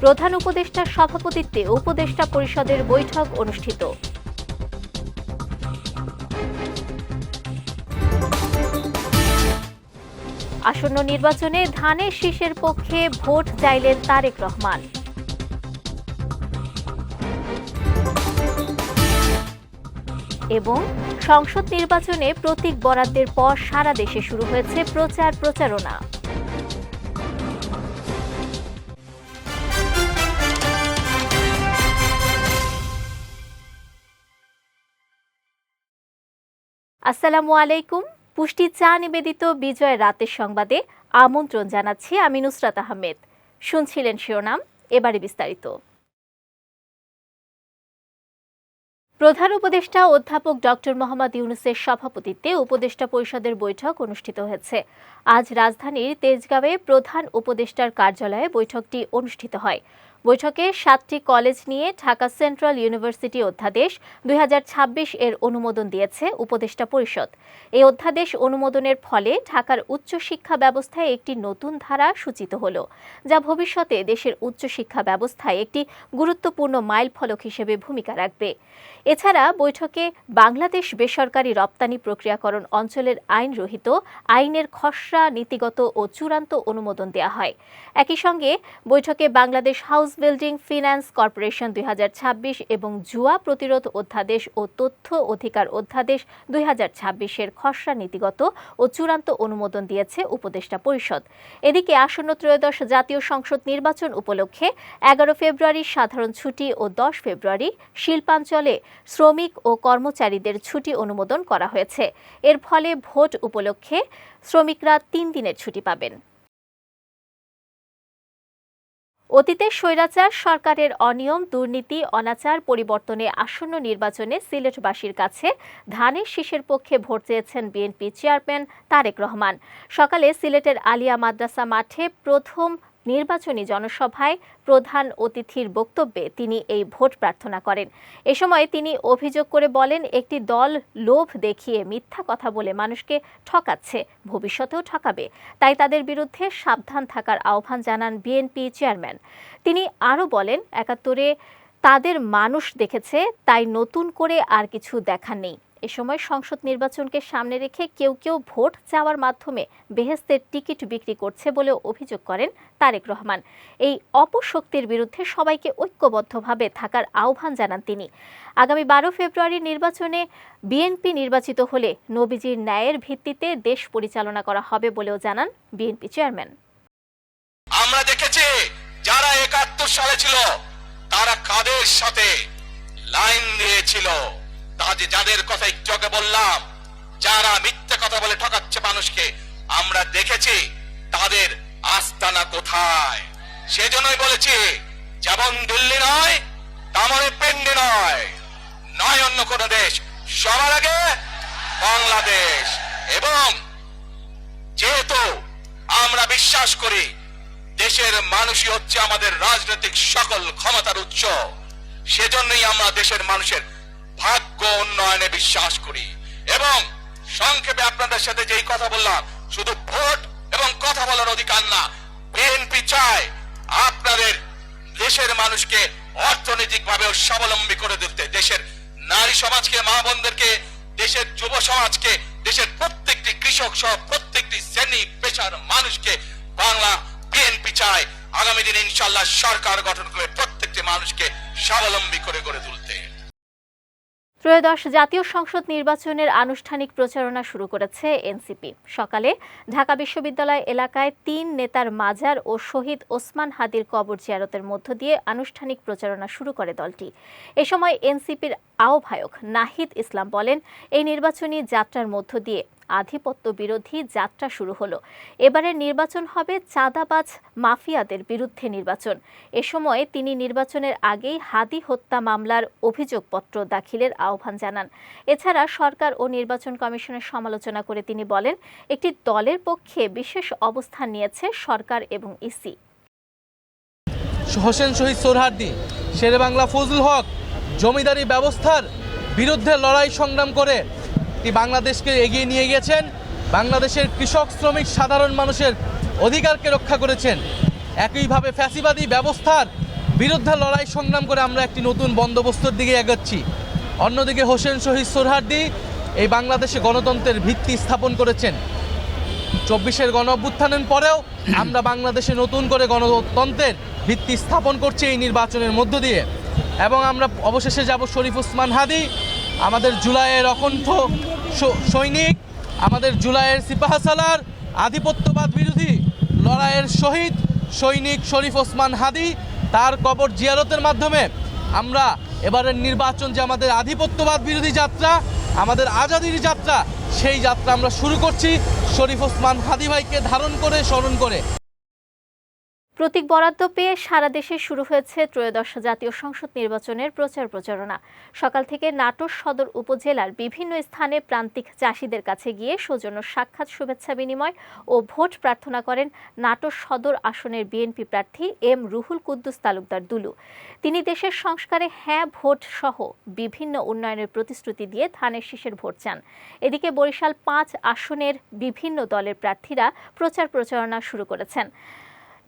প্রধান উপদেষ্টার সভাপতিত্বে উপদেষ্টা পরিষদের বৈঠক অনুষ্ঠিত। আসন্ন নির্বাচনে ধানের শীষের পক্ষে ভোট চাইলেন তারেক রহমান। এবং সংসদ নির্বাচনে প্রতীক বরাদ্দের পর সারা দেশে শুরু হয়েছে প্রচারণা। আসসালামু আলাইকুম। পুষ্টি চা নিবেদিত বিজয় রাতের সংবাদে আমন্ত্রণ জানাচ্ছি আমি নুসরাত আহমেদ। শুনছিলেন শিরোনাম, এবারে বিস্তারিত। প্রধান উপদেষ্টা অধ্যাপক ডক্টর মোহাম্মদ ইউনূসের সভাপতিত্বে উপদেষ্টা পরিষদের বৈঠক অনুষ্ঠিত হয়েছে। আজ রাজধানীর তেজগাঁওয়ে প্রধান উপদেষ্টার কার্যালয়ে বৈঠকটি অনুষ্ঠিত হয়। বৈঠকে 7টি কলেজ নিয়ে ঢাকা সেন্ট্রাল ইউনিভার্সিটি অধ্যাদেশ 2026 এর অনুমোদন দিয়েছে উপদেষ্টা পরিষদ। এই অধ্যাদেশ অনুমোদনের ফলে ঢাকার উচ্চশিক্ষা ব্যবস্থায় একটি নতুন ধারা সূচিত হল, যা ভবিষ্যতে দেশের উচ্চশিক্ষা ব্যবস্থায় একটি গুরুত্বপূর্ণ মাইলফলক হিসেবে ভূমিকা রাখবে। এছাড়া বৈঠকে বাংলাদেশ বেসরকারি রপ্তানি প্রক্রিয়াকরণ অঞ্চলের আইনরহিত আইনের খসড়া নীতিগত ও চূড়ান্ত অনুমোদন দেওয়া হয়। একই সঙ্গে বৈঠকে Bangladesh house building finance corporation 2026 এবং জুয়া প্রতিরোধ অধ্যাদেশ ও তথ্য অধিকার অধ্যাদেশ 2026 এর খসড়া নীতিগত ও চূড়ান্ত অনুমোদন দিয়েছে উপদেষ্টা পরিষদ। এদিকে আসন্ন ত্রয়োদশ জাতীয় সংসদ নির্বাচন উপলক্ষে 11 ফেব্রুয়ারি সাধারণ ছুটি ও 10 ফেব্রুয়ারি শিল্পাঞ্চলে শ্রমিক ও কর্মচারীদের ছুটি অনুমোদন করা হয়েছে। এর ফলে ভোট উপলক্ষে শ্রমিকরা 3 দিনের ছুটি পাবেন। অতীতে স্বৈরাচার সরকারের অনিয়ম, দুর্নীতি, অনাচার পরিবর্তনে আসন্ন নির্বাচনে সিলেটবাসীর কাছে ধানের শীষের পক্ষে ভোট চেয়েছেন বিএনপি চেয়ারম্যান তারেক রহমান। সকালে সিলেটের আলিয়া মাদ্রাসা মাঠে প্রথম নির্বাচনী জনসভায় প্রধান অতিথির বক্তব্যে তিনি এই ভোট প্রার্থনা করেন। এ সময় তিনি অভিযোগ করে বলেন, একটি দল লোভ দেখিয়ে মিথ্যা কথা বলে মানুষকে ঠকাচ্ছে, ভবিষ্যতেও ঠকাবে। তাই তাদের বিরুদ্ধে সাবধান থাকার আহ্বান জানান বিএনপি চেয়ারম্যান। তিনি আরও বলেন, 71-এ তাদের মানুষ দেখেছে, তাই নতুন করে আর কিছু দেখার নেই। এ সময় সংসদ নির্বাচনকে সামনে রেখে কেউ কেউ ভোট চাওয়ার মাধ্যমে বেহেশতের টিকিট বিক্রি করছে বলে অভিযোগ করেন তারেক রহমান। এই অপশক্তির বিরুদ্ধে সবাইকে ঐক্যবদ্ধভাবে থাকার আহ্বান জানান তিনি। আগামী 12 ফেব্রুয়ারি নির্বাচনে বিএনপি নির্বাচিত হলে নবীজির ন্যায়ের ভিত্তিতে দেশ পরিচালনা করা হবে বলেও জানান বিএনপি চেয়ারম্যান। আমরা দেখেছি যারা 71 সালে ছিল তারা কাদের সাথে লাইন দিয়েছিল, যাদের কথা একটু আগে বললাম, যারা মিথ্যে কথা বলে ঠকাচ্ছে মানুষকে, আমরা দেখেছি তাদের আস্তানা কোথায়। সেজন্যই বলেছি, যেমন দিল্লি নয় তেমন পেন্ডি নয়, নয় অন্য কোন দেশ, সবার আগে বাংলাদেশ। এবং যেহেতু আমরা বিশ্বাস করি দেশের মানুষই হচ্ছে আমাদের রাজনৈতিক সকল ক্ষমতার উৎস, সেজন্যই আমরা দেশের মানুষের ভাগ্য উন্নয়নে বিশ্বাস করি। এবং সংক্ষেপে আপনাদের সাথে যেই কথা বললাম, শুধু ভোট এবং কথা বলার অধিকার না, বিএনপি চায় আপনাদের দেশের মানুষকে অর্থনৈতিকভাবে স্বাবলম্বী করে তুলতে, দেশের নারী সমাজকে, মা বোনদেরকে, দেশের যুব সমাজকে, দেশের প্রত্যেকটি কৃষক সহ প্রত্যেকটি শ্রেণী পেশার মানুষকে বাংলা বিএনপি চায় আগামী দিনে ইনশাআল্লাহ সরকার গঠন করে প্রত্যেকটি মানুষকে স্বাবলম্বী করে গড়ে তুলতে। ত্রয়োদশ জাতীয় সংসদ নির্বাচনের আনুষ্ঠানিক প্রচারণা শুরু করেছে এনসিপি। সকালে ঢাকা বিশ্ববিদ্যালয় এলাকায় 3 নেতার মাজার ও শহীদ ওসমান হাদির কবর জিয়ারতের মধ্য দিয়ে আনুষ্ঠানিক প্রচারণা শুরু করে দলটি। এ সময় এনসিপির আহ্বায়ক নাহিদ ইসলাম বলেন, এই নির্বাচনী যাত্রার মধ্য দিয়ে আধিপত্য বিরোধী যাত্রা শুরু হলো। এবারের নির্বাচন হবে চাঁদাবাজ মাফিয়াদের বিরুদ্ধে নির্বাচন। এ সময় তিনি নির্বাচনের আগেই হাদি হত্যা মামলার অভিযোগপত্র দাখিলের আহ্বান জানান। এছাড়া সরকার ও নির্বাচন কমিশনের সমালোচনা করে তিনি বলেন, একটি দলের পক্ষে বিশেষ অবস্থান নিয়েছে সরকার এবং ইসি। হোসেন শহীদ সোহরাওয়ার্দী, শেরেবাংলা ফজলুল হক জমিদারি ব্যবস্থার বিরুদ্ধে লড়াই সংগ্রাম করে বাংলাদেশকে এগিয়ে নিয়ে গিয়েছেন, বাংলাদেশের কৃষক, শ্রমিক, সাধারণ মানুষের অধিকারকে রক্ষা করেছেন। একইভাবে ফ্যাসিবাদী ব্যবস্থার বিরুদ্ধে লড়াই সংগ্রাম করে আমরা একটি নতুন বন্দোবস্তের দিকে এগোচ্ছি। অন্যদিকে হোসেন শহীদ সোহরাওয়ার্দী এই বাংলাদেশে গণতন্ত্রের ভিত্তি স্থাপন করেছেন। 24-এর গণ অভ্যুত্থানের পরেও আমরা বাংলাদেশে নতুন করে গণতন্ত্রের ভিত্তি স্থাপন করছি এই নির্বাচনের মধ্য দিয়ে। এবং আমরা অবশেষে যাব শরীফ ওসমান হাদী, আমাদের জুলাইয়ের অকণ্ঠ সৈনিক, আমাদের জুলাইয়ের সিপাহসালার আধিপত্যবাদ বিরোধী লড়াইয়ের শহীদ সৈনিক শরীফ ওসমান হাদী, তার কবর জিয়ারতের মাধ্যমে আমরা এবারের নির্বাচন যে আমাদের আধিপত্যবাদ বিরোধী যাত্রা, আমাদের আজাদির যাত্রা, সেই যাত্রা আমরা শুরু করছি শরীফ ওসমান হাদী ভাইকে ধারণ করে, স্মরণ করে। প্রতীক বরাদ্দ পেয়ে সারা দেশে শুরু হয়েছে ত্রয়োদশ জাতীয় সংসদ নির্বাচনের প্রচারণা। সকাল থেকে নাটোর সদর উপজেলার বিভিন্ন স্থানে প্রান্তিক চাষিদের কাছে গিয়ে সৌজন্য সাক্ষাৎ, শুভেচ্ছা বিনিময় ও ভোট প্রার্থনা করেন নাটোর সদর আসনের বিএনপি প্রার্থী এম রুহুল কুদ্দুস তালুকদার দুলু। তিনি দেশের সংস্কারে হ্যাঁ ভোট সহ বিভিন্ন উন্নয়নের প্রতিশ্রুতি দিয়ে ধানের শীষের ভোট চান। এদিকে বরিশাল 5 আসনের বিভিন্ন দলের প্রার্থীরা প্রচারণা শুরু করেছেন।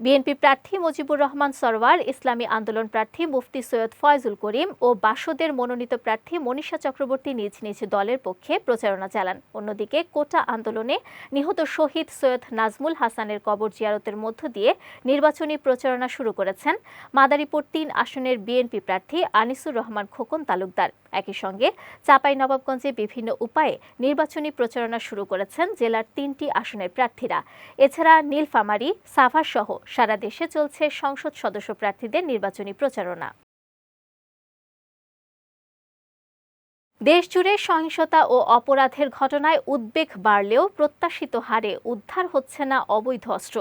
বিএনপি প্রার্থী মুজিবুর রহমান সরওয়ার, ইসলামী আন্দোলন প্রার্থী মুফতি সৈয়দ ফয়জুল করিম ও বাসদের মনোনীত প্রার্থী মনীষা চক্রবর্তী নিজ নিজ দলের পক্ষে প্রচারণা চালান। অন্যদিকে কোটা আন্দোলনে নিহত শহীদ সৈয়দ নাজমুল হাসানের কবর জিয়ারতের মধ্য দিয়ে নির্বাচনী প্রচারণা শুরু করেছেন মাদারীপুর 3 আসনের বিএনপি প্রার্থী আনিসুর রহমান খোকন তালুকদার। একই সঙ্গে চাঁপাইনবাবগঞ্জে বিভিন্ন উপায়ে নির্বাচনী প্রচারণা শুরু করেছেন জেলার 3টি আসনের প্রার্থীরা। এছাড়া নীলফামারী, সাভার সহ সারা দেশে চলছে সংসদ সদস্য প্রার্থীদের নির্বাচনী প্রচারণা। দেশজুড়ে সহিংসতা ও অপরাধের ঘটনায় উদ্বেগ বাড়লেও প্রত্যাশিত হারে উদ্ধার হচ্ছে না অবৈধ অস্ত্র।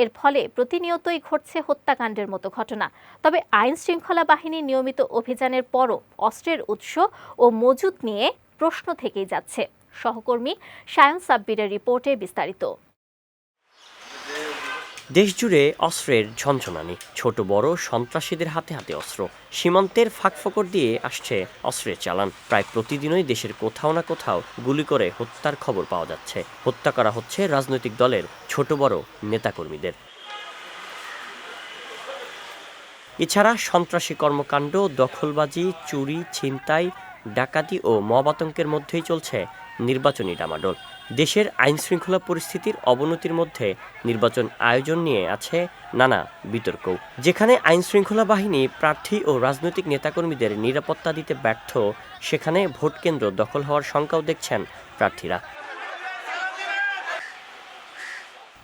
এর ফলে প্রতিনিয়তই ঘটছে হত্যাকাণ্ডের মতো ঘটনা। তবে আইন শৃঙ্খলা বাহিনীর নিয়মিত অভিযানের পরও অস্ত্রের উৎস ও মজুত নিয়ে প্রশ্ন থেকেই যাচ্ছে। সহকর্মী সায়ন সাব্বিরের রিপোর্টে বিস্তারিত। দেশজুড়ে অস্ত্রের ঝনঝনানি, ছোট বড় সন্ত্রাসীদের হাতে হাতে অস্ত্র, সীমান্তের ফাঁকফোকর দিয়ে আসছে অস্ত্রের চালান। প্রায় প্রতিদিনই দেশের কোথাও না কোথাও গুলি করে হত্যার খবর পাওয়া যাচ্ছে। হত্যা করা হচ্ছে রাজনৈতিক দলের ছোট বড় নেতাকর্মীদের। এছাড়া সন্ত্রাসী কর্মকাণ্ড, দখলবাজি, চুরি, ছিনতাই, ডাকাতি ও মব আতঙ্কের মধ্যেই চলছে নির্বাচনী ডামাডোল। দেশের আইনশৃঙ্খলা পরিস্থিতির অবনতির মধ্যে নির্বাচন আয়োজন নিয়ে আছে নানা বিতর্ক। যেখানে আইনশৃঙ্খলা বাহিনী প্রার্থী ও রাজনৈতিক নেতাকর্মীদের নিরাপত্তা দিতে ব্যর্থ, সেখানে ভোটকেন্দ্র দখল হওয়ার শঙ্কাও দেখছেন প্রার্থীরা।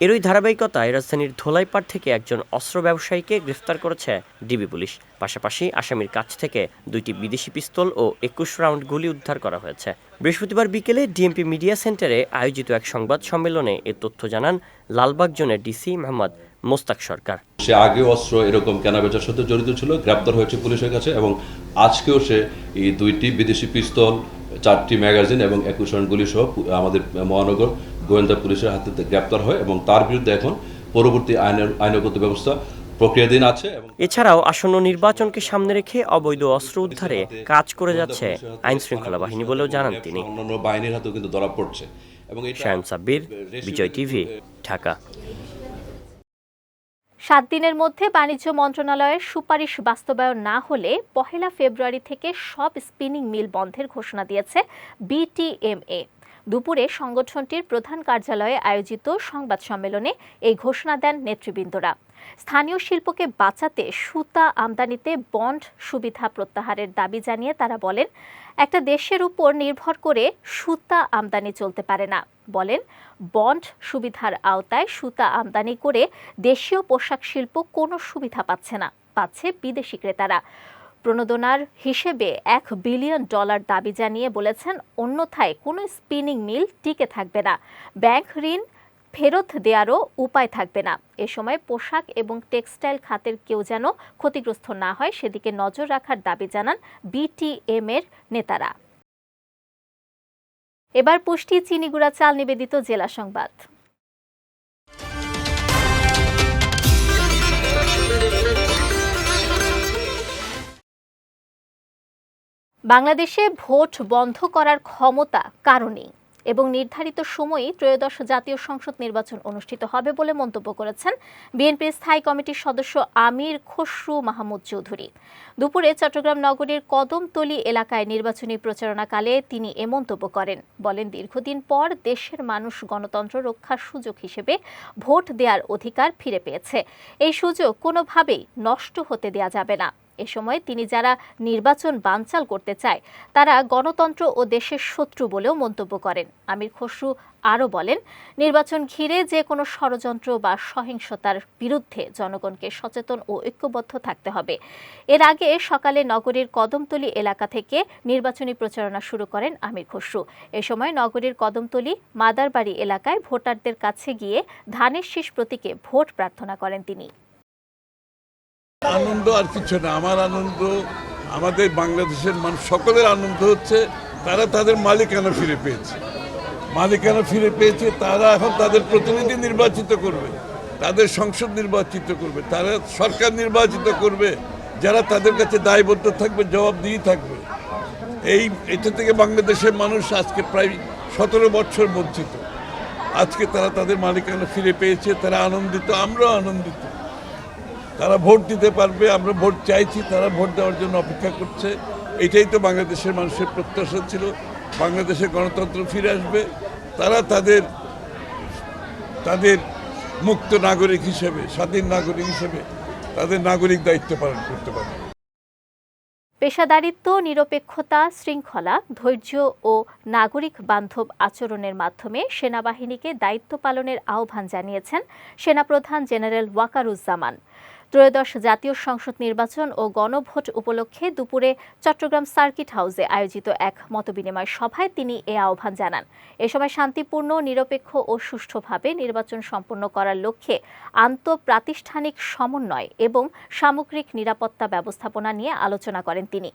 এরই ধারাবাহিকতায় রাজধানীর ধোলাইপাড় থেকে একজন অস্ত্র ব্যবসায়ীকে গ্রেফতার করেছে ডিবি পুলিশ। পাশাপাশি আসামির কাছ থেকে 2টি বিদেশি পিস্তল ও 21 রাউন্ড গুলি উদ্ধার করা হয়েছে। বৃহস্পতিবার বিকেলে ডিএমপি মিডিয়া সেন্টারে আয়োজিত এক সংবাদ সম্মেলনে এ তথ্য জানান লালবাগ জোনের ডিসি মোহাম্মদ মোস্তাক সরকার। সে আগে অস্ত্র এরকম কেনাবেচার সাথে জড়িত ছিল, গ্রেপ্তার হয়েছে পুলিশের কাছে এবং আজকেও সে এই 2টি বিদেশি পিস্তল, 4টি ম্যাগাজিন এবং 21 রাউন্ড গুলি সহ আমাদের মহানগর গোয়েন্দা পুলিশের হাতে গ্রেপ্তার হয় এবং তার বিরুদ্ধে এখন পরবর্তী আইনগত ব্যবস্থা প্রক্রিয়াধীন আছে। এছাড়াও আসন্ন নির্বাচনকে সামনে রেখে অবৈধ অস্ত্র উদ্ধারে কাজ করে যাচ্ছে আইন শৃঙ্খলা বাহিনী বলেও জানান তিনি। অন্যান্য বাহিনীর হাতেও কিন্তু ধরা পড়ছে। এবং শায়ন সাব্বির, বিজয় টিভি, ঢাকা। 7 দিনের মধ্যে বাণিজ্য মন্ত্রণালয়ের সুপারিশ বাস্তবায়ন না হলে 1 ফেব্রুয়ারি থেকে সব স্পিনিং মিল বন্ধের ঘোষণা দিয়েছে বিটিএমএ। দুপুরে সংগঠনটির প্রধান কার্যালয়ে আয়োজিত সংবাদ সম্মেলনে এই ঘোষণা দেন নেতৃবৃন্দরা। স্থানীয় শিল্পকে বাঁচাতে সুতা আমদানিতে বন্ড সুবিধা প্রত্যাহারের দাবি জানিয়ে তারা বলেন, একটা দেশের উপর নির্ভর করে সুতা আমদানি চলতে পারে না। বলেন, বন্ড সুবিধার আওতায় সুতা আমদানি করে দেশীয় পোশাক শিল্প কোনো সুবিধা পাচ্ছে না, পাচ্ছে বিদেশি ক্রেতারা। প্রণোদনার হিসেবে $1 বিলিয়ন দাবি জানিয়ে বলেছেন, অন্যথায় কোনো স্পিনিং মিল টিকে থাকবে না, ব্যাংক ঋণ ফেরত দেওয়ারও উপায় থাকবে না। এ সময় পোশাক এবং টেক্সটাইল খাতের কেউ যেন ক্ষতিগ্রস্ত না হয় সেদিকে নজর রাখার দাবি জানান বিটিএম এর নেতারা। এবার পুষ্টি চিনিগুড়া চাল নিবেদিত জেলা সংবাদ। বাংলাদেশে ভোট বন্ধ করার ক্ষমতা কারো নেই। এবং নির্ধারিত সময়েই ত্রয়োদশ জাতীয় সংসদ নির্বাচন অনুষ্ঠিত হবে বলে মন্তব্য করেছেন বিএনপির স্থায়ী কমিটির সদস্য আমির খসরু মাহমুদ চৌধুরী। দুপুরে চট্টগ্রাম নগরীর কদমতলী এলাকায় নির্বাচনী প্রচারণাকালে তিনি এ মন্তব্য করেন। বলেন, দীর্ঘদিন পর দেশের মানুষ গণতন্ত্র রক্ষার সুযোগ হিসেবে ভোট দেওয়ার অধিকার ফিরে পেয়েছে। এই সুযোগ কোনোভাবেই নষ্ট হতে দেওয়া যাবে না। এ সময় তিনি যারা নির্বাচন বানচাল করতে চায় তারা গণতন্ত্র ও দেশের শত্রু বলেও মন্তব্য করেন। আমির খসরু আরও বলেন, নির্বাচন ঘিরে যে কোনো ষড়যন্ত্র বা সহিংসতার বিরুদ্ধে জনগণকে সচেতন ও ঐক্যবদ্ধ থাকতে হবে। এর আগে সকালে নগরীর কদমতলী এলাকা থেকে নির্বাচনী প্রচারণা শুরু করেন আমির খসরু। এ সময় নগরীর কদমতলী মাদারবাড়ি এলাকায় ভোটারদের কাছে গিয়ে ধানের শীষ প্রতীকে ভোট প্রার্থনা করেন তিনি। আনন্দ আর কিছু না, আমার আনন্দ, আমাদের বাংলাদেশের মানুষ সকলের আনন্দ হচ্ছে তারা তাদের মালিকানা ফিরে পেয়েছে। মালিকানা ফিরে পেয়েছে, তারা এখন তাদের প্রতিনিধি নির্বাচিত করবে, তাদের সংসদ নির্বাচিত করবে, তারা সরকার নির্বাচিত করবে যারা তাদের কাছে দায়বদ্ধ থাকবে, জবাবদিহি থাকবে। এটা থেকে বাংলাদেশের মানুষ আজকে প্রায় 17 বছর বঞ্চিত। আজকে তারা তাদের মালিকানা ফিরে পেয়েছে, তারা আনন্দিত, আমরাও আনন্দিত। তারা ভোট দিতে পারবে, আমরা ভোট চাইছি, তারা ভোট দেওয়ার জন্য অপেক্ষা করছে। এটাই তো বাংলাদেশের মানুষের প্রত্যাশা ছিল, বাংলাদেশের গণতন্ত্র ফিরে আসবে, তারা তাদের মুক্ত নাগরিক হিসেবে, স্বাধীন নাগরিক হিসেবে তাদের নাগরিক দায়িত্ব পালন করতে পারবে। পেশাদারিত্ব, নিরপেক্ষতা, শৃঙ্খলা, ধৈর্য ও নাগরিক বান্ধব আচরণের মাধ্যমে সেনাবাহিনীকে দায়িত্ব পালনের আহ্বান জানিয়েছেন সেনাপ্রধান জেনারেল ওয়াকারুজ্জামান। ত্রয়োদশ জাতীয় সংসদ নির্বাচন ও গণভোট উপলক্ষে দুপুরে চট্টগ্রাম সার্কিট হাউসে আয়োজিত এক মতবিনিময় সভায় তিনি এ আহ্বান জানান। এ সময় শান্তিপূর্ণ, নিরপেক্ষ ও সুষ্ঠুভাবে নির্বাচন সম্পন্ন করার লক্ষ্যে আন্তঃপ্রাতিষ্ঠানিক সমন্বয় এবং সামগ্রিক নিরাপত্তা ব্যবস্থাপনা নিয়ে আলোচনা করেন তিনি।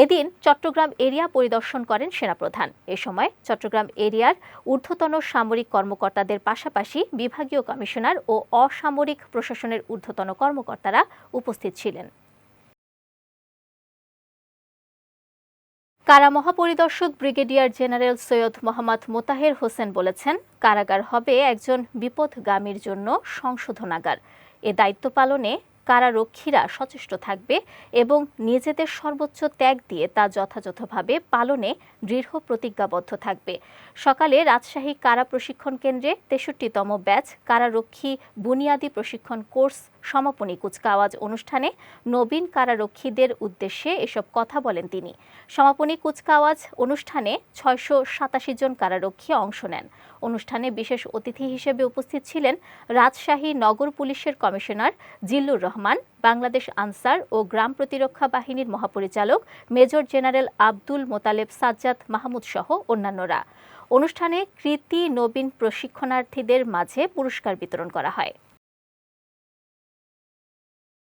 এদিন চট্টগ্রাম এরিয়া পরিদর্শন করেন সেনাপ্রধান। এ সময় চট্টগ্রাম এরিয়ার ঊর্ধ্বতন সামরিক কর্মকর্তাদের পাশাপাশি বিভাগীয় কমিশনার ও অসামরিক প্রশাসনের ঊর্ধ্বতন কর্মকর্তারা উপস্থিত ছিলেন। কারা মহাপরিদর্শক ব্রিগেডিয়ার জেনারেল সৈয়দ মোহাম্মদ মোতাহের হোসেন বলেছেন, কারাগার হবে একজন বিপথগামীর জন্য সংশোধনাগার। এ দায়িত্ব পালনে কারারক্ষীরা সচেষ্ট থাকবে এবং নিজেদের সর্বোচ্চ ত্যাগ দিয়ে তা যথাযথভাবে পালনে দৃঢ় প্রতিজ্ঞাবদ্ধ থাকবে। সকালে রাজশাহী কারা প্রশিক্ষণ কেন্দ্রে 63তম ব্যাচ কারারক্ষী বুনিয়াদী প্রশিক্ষণ কোর্স সমাপনী কুচকাওয়াজ অনুষ্ঠানে নবীন কারারক্ষীদের উদ্দেশ্যে এসব কথা বলেন তিনি। সমাপনী কুচকাওয়াজ অনুষ্ঠানে 687 জন কারারক্ষী অংশ নেন। অনুষ্ঠানে বিশেষ অতিথি হিসেবে উপস্থিত ছিলেন রাজশাহী নগর পুলিশের কমিশনার জিল্লুর রহমান, বাংলাদেশ আনসার ও গ্রাম প্রতিরক্ষা বাহিনীর মহাপরিচালক মেজর জেনারেল আব্দুল মোতালেব সাজ্জাদ মাহমুদ সহ অন্যান্যরা। অনুষ্ঠানে কৃতি নবীন প্রশিক্ষণার্থীদের মাঝে পুরস্কার বিতরণ করা হয়।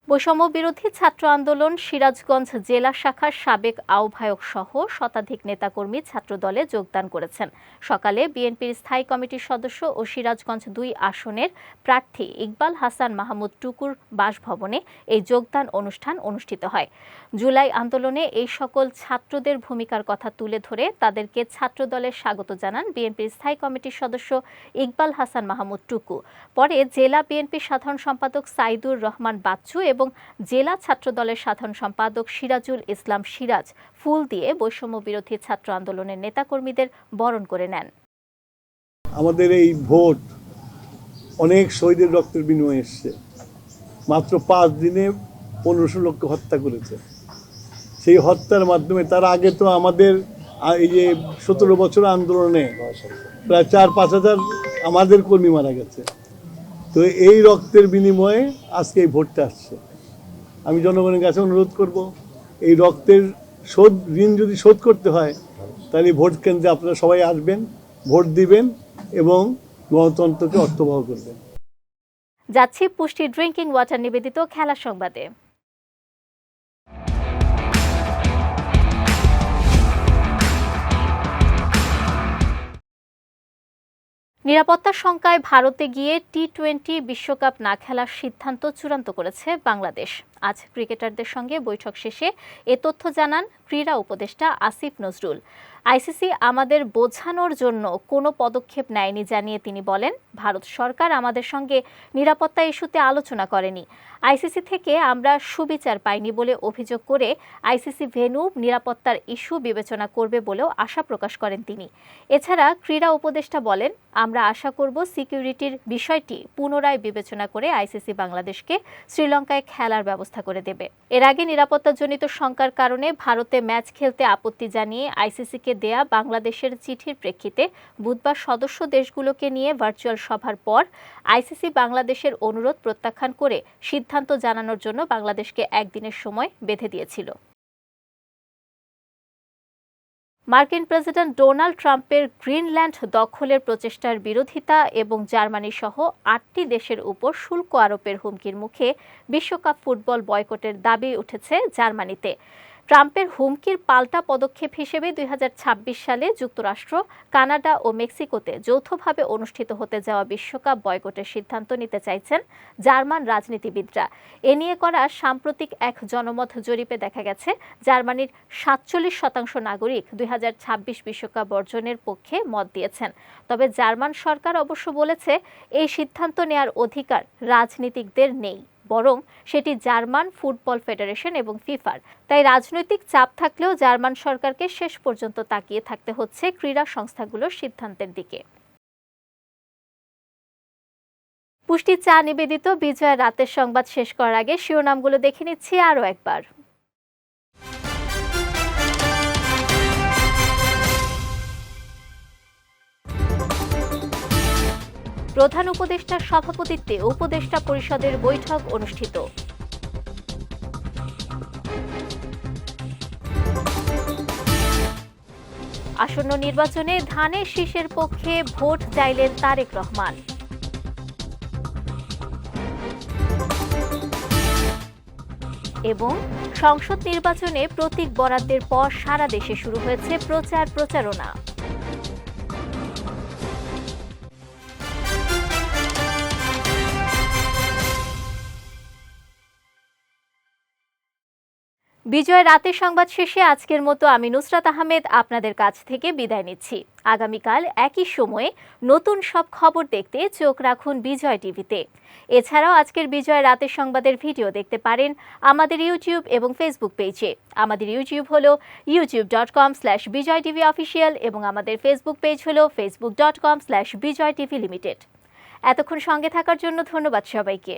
বৈষম্য বিরোধী ছাত্র আন্দোলন সিরাজগঞ্জ জেলা শাখার সাবেক আহ্বায়ক সহ শতাধিক নেতাকর্মী ছাত্রদলে যোগদান করেছেন। সকালে বিএনপির স্থায়ী কমিটির সদস্য ও সিরাজগঞ্জ 2 আসনের প্রার্থী ইকবাল হাসান মাহমুদ টুকুর বাসভবনে এই যোগদান অনুষ্ঠান অনুষ্ঠিত হয়। জুলাই আন্দোলনে এই সকল ছাত্রদের ভূমিকার কথা তুলে ধরে তাদেরকে ছাত্রদলে স্বাগত জানান বিএনপির স্থায়ী কমিটির সদস্য ইকবাল হাসান মাহমুদ টুকু। পরে জেলা বিএনপির সাধারণ সম্পাদক সাইদুর রহমান বাচ্চু এবং জেলা ছাত্রদলের সাধারণ সম্পাদক সিরাজুল ইসলাম সিরাজ ফুল দিয়ে বৈষম্য বিরোধী ছাত্র আন্দোলনের নেতাকর্মীদের বরণ করে নেন। আমাদের এই ভোট অনেক শহীদের রক্তের বিনিময়ে এসছে। মাত্র 5 দিনে 1500 লোককে হত্যা করেছে। সেই হত্যার মাধ্যমে তার আগে তো আমাদের এই যে 17 বছর আন্দোলনে প্রায় 4-5 হাজার আমাদের কর্মী মারা গেছে। তো এই রক্তের বিনিময়ে আজকে এই ভোটটা আসছে। আমি জনগণের কাছে অনুরোধ করব, এই রক্তের ঋণ যদি শোধ করতে হয় তাহলে ভোট কেন্দ্রে আপনারা সবাই আসবেন, ভোট দিবেন এবং গণতন্ত্রকে অর্থবহ করবেন। যাচ্ছি পুষ্টি ড্রিঙ্কিং ওয়াটার নিবেদিত খেলা সংবাদে। নিরাপত্তার শঙ্কায় ভারতে গিয়ে টি-20 বিশ্বকাপ না খেলার সিদ্ধান্ত চূড়ান্ত করেছে বাংলাদেশ। আজ ক্রিকেটারদের সঙ্গে বৈঠক শেষে এ তথ্য জানান ক্রীড়া উপদেষ্টা আসিফ নজরুল। আইসিসি আমাদের বোঝানোর জন্য কোনো পদক্ষেপ নেয়নি জানিয়ে তিনি বলেন, ভারত সরকার আমাদের সঙ্গে নিরাপত্তা ইস্যুতে আলোচনা করেনি। আইসিসি থেকে আমরা সুবিচার পাইনি বলে অভিযোগ করে আইসিসি ভেন্যু নিরাপত্তার ইস্যু বিবেচনা করবে বলেও আশা প্রকাশ করেন তিনি। এছাড়া ক্রীড়া উপদেষ্টা বলেন, আমরা আশা করব সিকিউরিটির বিষয়টি পুনরায় বিবেচনা করে আইসিসি বাংলাদেশকে শ্রীলঙ্কায় খেলার ব্যবস্থা করে দেবে। এর আগে নিরাপত্তাজনিত শঙ্কার কারণে ভারতে ম্যাচ খেলতে আপত্তি জানিয়ে আইসিসিকে দেয়া বাংলাদেশের চিঠির প্রেক্ষিতে বুধবার সদস্য দেশগুলোকে নিয়ে ভার্চুয়াল সভার পর আইসিসি বাংলাদেশের অনুরোধ প্রত্যাখ্যান করে সিদ্ধান্ত জানানোর জন্য বাংলাদেশকে একদিনের সময় বেঁধে দিয়েছিল। মার্কিন প্রেসিডেন্ট ডোনাল্ড ট্রাম্পের গ্রিনল্যান্ড দখলের প্রচেষ্টার বিরোধিতা এবং জার্মানি সহ 8টি দেশের উপর শুল্ক আরোপের হুমকির মুখে বিশ্বকাপ ফুটবল বয়কটের দাবি উঠেছে জার্মানিতে। ট্রাম্পের হুমকির পাল্টা পদক্ষেপ হিসেবে 2026 সালে যুক্তরাষ্ট্র, কানাডা ও মেক্সিকোতে যৌথভাবে অনুষ্ঠিত হতে যাওয়া বিশ্বকাপ বয়কটের সিদ্ধান্ত নিতে চাইছেন জার্মান রাজনীতিবিদরা। এ নিয়ে করা সাম্প্রতিক এক জনমত জরিপে দেখা গেছে, জার্মানির 47% নাগরিক 2026 বিশ্বকাপ বর্জনের পক্ষে মত দিয়েছেন। তবে জার্মান সরকার অবশ্য বলেছে, এই সিদ্ধান্ত নেয়ার অধিকার রাজনীতিকদের নেই, বরং সেটি জার্মান ফুটবল ফেডারেশন এবং ফিফার। তাই রাজনৈতিক চাপ থাকলেও জার্মান সরকারকে শেষ পর্যন্ত তাকিয়ে থাকতে হচ্ছে ক্রীড়া সংস্থাগুলোর সিদ্ধান্তের দিকে। পুষ্টি চা নিবেদিত বিজয় রাতের সংবাদ শেষ করার আগে শিরোনামগুলো দেখে নিচ্ছি আরও একবার। প্রধান উপদেষ্টার সভাপতিত্বে উপদেষ্টা পরিষদের বৈঠক অনুষ্ঠিত। আসন্ন নির্বাচনে ধানের শীষের পক্ষে ভোট চাইলেন তারেক রহমান। এবং সংসদ নির্বাচনে প্রতীক বরাদ্দের পর সারা দেশে শুরু হয়েছে প্রচারণা। বিজয় রাতের সংবাদ শেষে আজকের মতো আমি নুসরাত আহমেদ আপনাদের কাছ থেকে বিদায় নিচ্ছি। আগামীকাল একই সময়ে নতুন সব খবর দেখতে চোখ রাখুন বিজয় টিভিতে। এছাড়াও আজকের বিজয় রাতের সংবাদের ভিডিও দেখতে পারেন আমাদের ইউটিউব এবং ফেসবুক পেজে। আমাদের ইউটিউব হলো youtube.com/BijayTVOfficial এবং আমাদের ফেসবুক পেজ হলো facebook.com/BijayTVLimited। এতক্ষণ সঙ্গে থাকার জন্য ধন্যবাদ সবাইকে।